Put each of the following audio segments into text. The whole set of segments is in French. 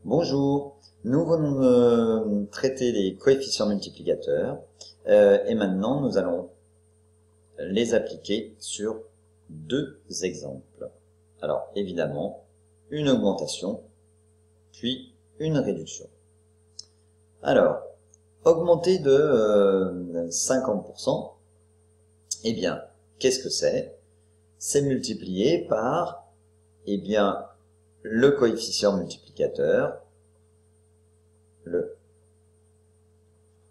Bonjour, nous venons de traiter les coefficients multiplicateurs et maintenant nous allons les appliquer sur deux exemples. Alors évidemment, une augmentation puis une réduction. Alors, augmenter de 50%, eh bien, qu'est-ce que c'est? C'est multiplié par, eh bien, le coefficient multiplicateur, le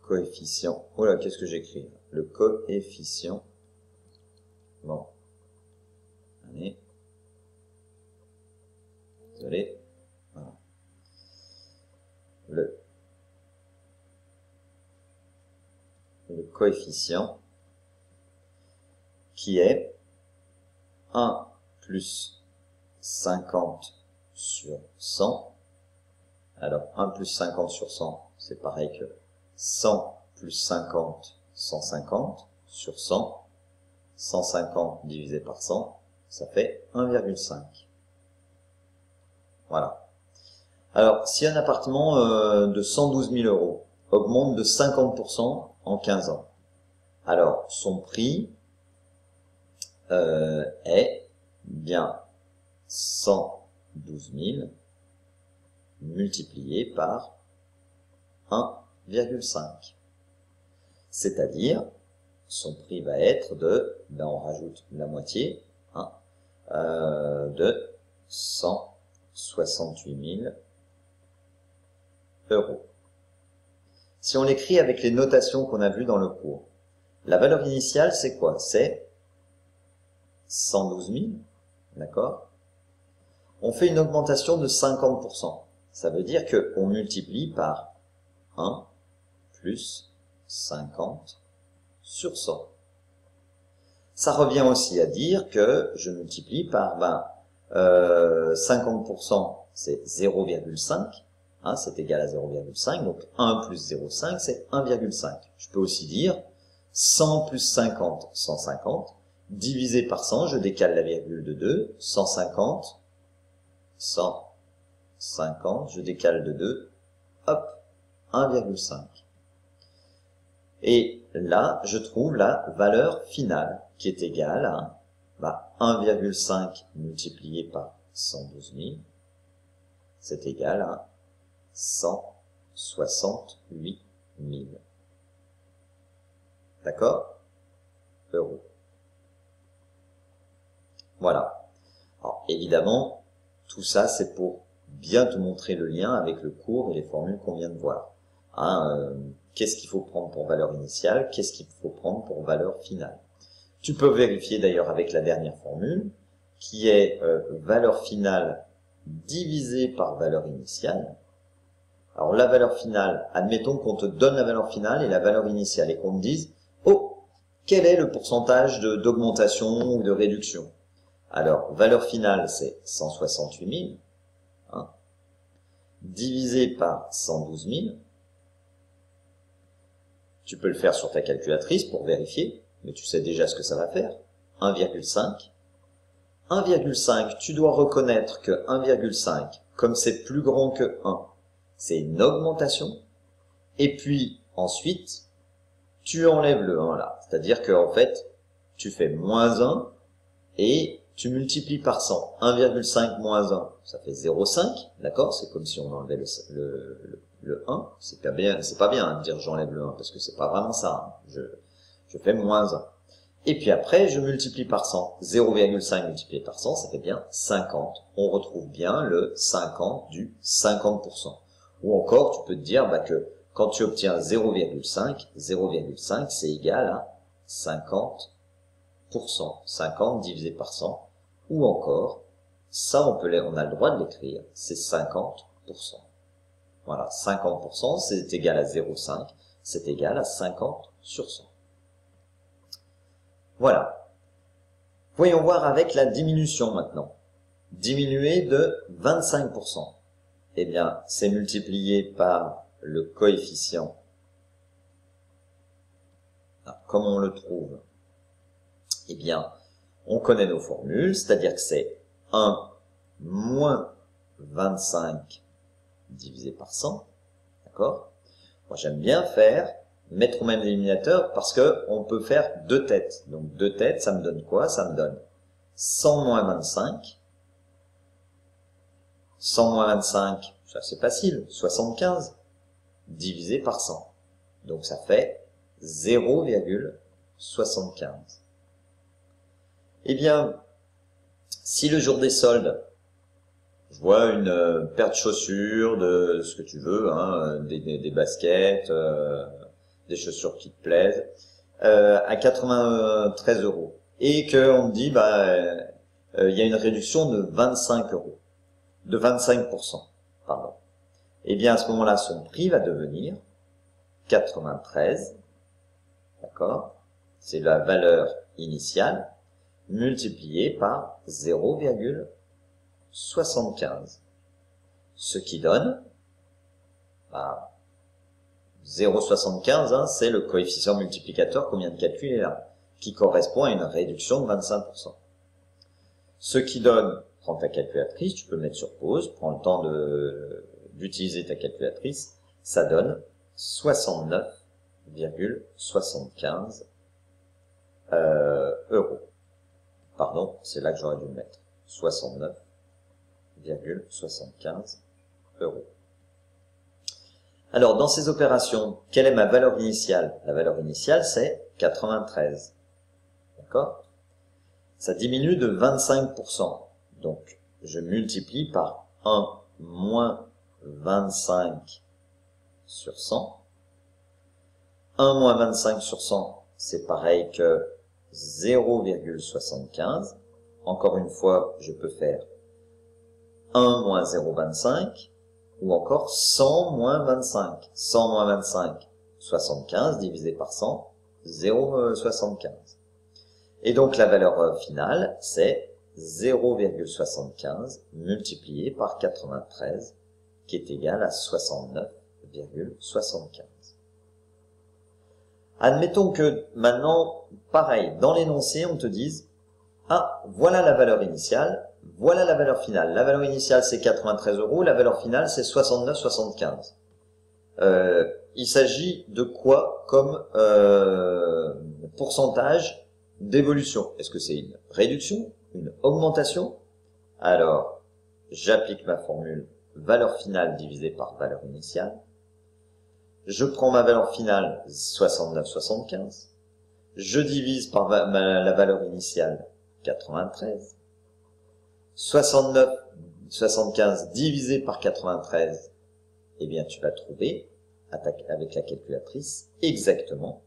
coefficient, oh là, qu'est-ce que j'écris? Le coefficient, bon, allez, désolé, voilà. Le coefficient qui est 1 plus 50 sur 100. Alors 1 plus 50 sur 100, c'est pareil que 100 plus 50, 150 sur 100. 150 divisé par 100, ça fait 1,5. Voilà. Alors, si un appartement de 112 000 € augmente de 50% en 15 ans, alors son prix est bien 112 000 multiplié par 1,5. C'est-à-dire, son prix va être de, ben on rajoute la moitié, hein, de 168 000 €. Si on l'écrit avec les notations qu'on a vues dans le cours, la valeur initiale, c'est quoi? C'est 112 000, d'accord? On fait une augmentation de 50%. Ça veut dire qu'on multiplie par 1 plus 50 sur 100. Ça revient aussi à dire que je multiplie par 50%, c'est 0,5, hein, c'est égal à 0,5, donc 1 plus 0,5, c'est 1,5. Je peux aussi dire 100 plus 50, 150, divisé par 100, je décale la virgule de 2, 150, 150, je décale de 2, hop, 1,5. Et là, je trouve la valeur finale qui est égale à 1,5 multiplié par 112 000, c'est égal à 168 000. D'accord? Euros. Voilà. Alors, évidemment, tout ça, c'est pour bien te montrer le lien avec le cours et les formules qu'on vient de voir. Hein, qu'est-ce qu'il faut prendre pour valeur initiale? Qu'est-ce qu'il faut prendre pour valeur finale? Tu peux vérifier d'ailleurs avec la dernière formule, qui est valeur finale divisée par valeur initiale. Alors la valeur finale, admettons qu'on te donne la valeur finale et la valeur initiale et qu'on te dise « Oh, quel est le pourcentage d'augmentation ou de réduction ?» Alors, valeur finale, c'est 168 000, hein, divisé par 112 000. Tu peux le faire sur ta calculatrice pour vérifier, mais tu sais déjà ce que ça va faire. 1,5. 1,5, tu dois reconnaître que 1,5, comme c'est plus grand que 1, c'est une augmentation. Et puis, ensuite, tu enlèves le 1 là. C'est-à-dire que, en fait, tu fais moins 1 et tu multiplies par 100. 1,5 moins 1, ça fait 0,5, d'accord? C'est comme si on enlevait le 1. C'est pas bien de dire j'enlève le 1, parce que c'est pas vraiment ça. Hein. Je fais moins 1. Et puis après, je multiplie par 100. 0,5 multiplié par 100, ça fait bien 50. On retrouve bien le 50 du 50%. Ou encore, tu peux te dire que quand tu obtiens 0,5, c'est égal à 50%. 50 divisé par 100. Ou encore, ça on a le droit de l'écrire, c'est 50%. Voilà, 50%, c'est égal à 0,5, c'est égal à 50 sur 100. Voilà. Voyons voir avec la diminution maintenant. Diminuer de 25%. Eh bien, c'est multiplié par le coefficient. Comment on le trouve? Eh bien, on connaît nos formules, c'est-à-dire que c'est 1 moins 25 divisé par 100. D'accord? Moi, j'aime bien mettre au même dénominateur parce que on peut faire 2 têtes. Donc 2 têtes, ça me donne quoi? Ça me donne 100 moins 25. 100 moins 25, ça c'est facile, 75, divisé par 100. Donc ça fait 0,75. Eh bien, si le jour des soldes, je vois une paire de chaussures, de ce que tu veux, hein, des baskets, des chaussures qui te plaisent, à 93 €, et qu'on me dit, il y a une réduction de 25 €, de 25%, pardon. Eh bien, à ce moment-là, son prix va devenir 93, d'accord? C'est la valeur initiale, multipliée par 0,75. Ce qui donne, 0,75, hein, c'est le coefficient multiplicateur qu'on vient de calculer là, qui correspond à une réduction de 25%. Ce qui donne, prends ta calculatrice, tu peux mettre sur pause, prends le temps d'utiliser ta calculatrice, ça donne 69,75 €. Pardon, c'est là que j'aurais dû le mettre. 69,75 €. Alors, dans ces opérations, quelle est ma valeur initiale? La valeur initiale, c'est 93. D'accord? Ça diminue de 25%. Donc, je multiplie par 1 moins 25 sur 100. 1 moins 25 sur 100, c'est pareil que 0,75. Encore une fois, je peux faire 1 moins 0,25 ou encore 100 moins 25. 100 moins 25, 75 divisé par 100, 0,75. Et donc la valeur finale, c'est 0,75 multiplié par 93, qui est égal à 69,75. Admettons que maintenant, pareil, dans l'énoncé, on te dise, ah, voilà la valeur initiale, voilà la valeur finale. La valeur initiale, c'est 93 €, la valeur finale, c'est 69,75. Il s'agit de quoi comme pourcentage d'évolution? Est-ce que c'est une réduction, une augmentation? Alors, j'applique ma formule valeur finale divisée par valeur initiale. Je prends ma valeur finale 69,75. Je divise par la valeur initiale 93. 69,75 divisé par 93, eh bien tu vas trouver avec la calculatrice exactement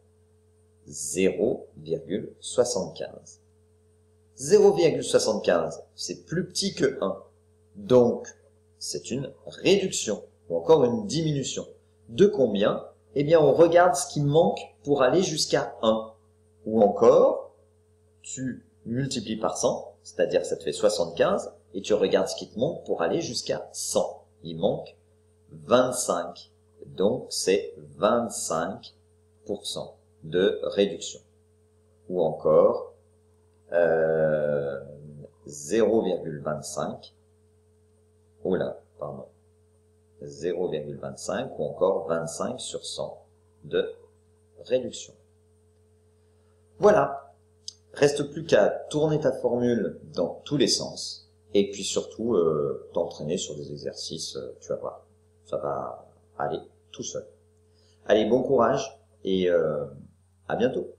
0,75. 0,75, c'est plus petit que 1. Donc, c'est une réduction ou encore une diminution. De combien? Eh bien, on regarde ce qui manque pour aller jusqu'à 1. Ou encore, tu multiplies par 100, c'est-à-dire ça te fait 75, et tu regardes ce qui te manque pour aller jusqu'à 100. Il manque 25. Donc, c'est 25% de réduction. Ou encore, 0,25. Oula, pardon. 0,25 ou encore 25 sur 100 de réduction. Voilà. Reste plus qu'à tourner ta formule dans tous les sens et puis surtout t'entraîner sur des exercices, tu vas voir. Ça va aller tout seul. Allez, bon courage et à bientôt.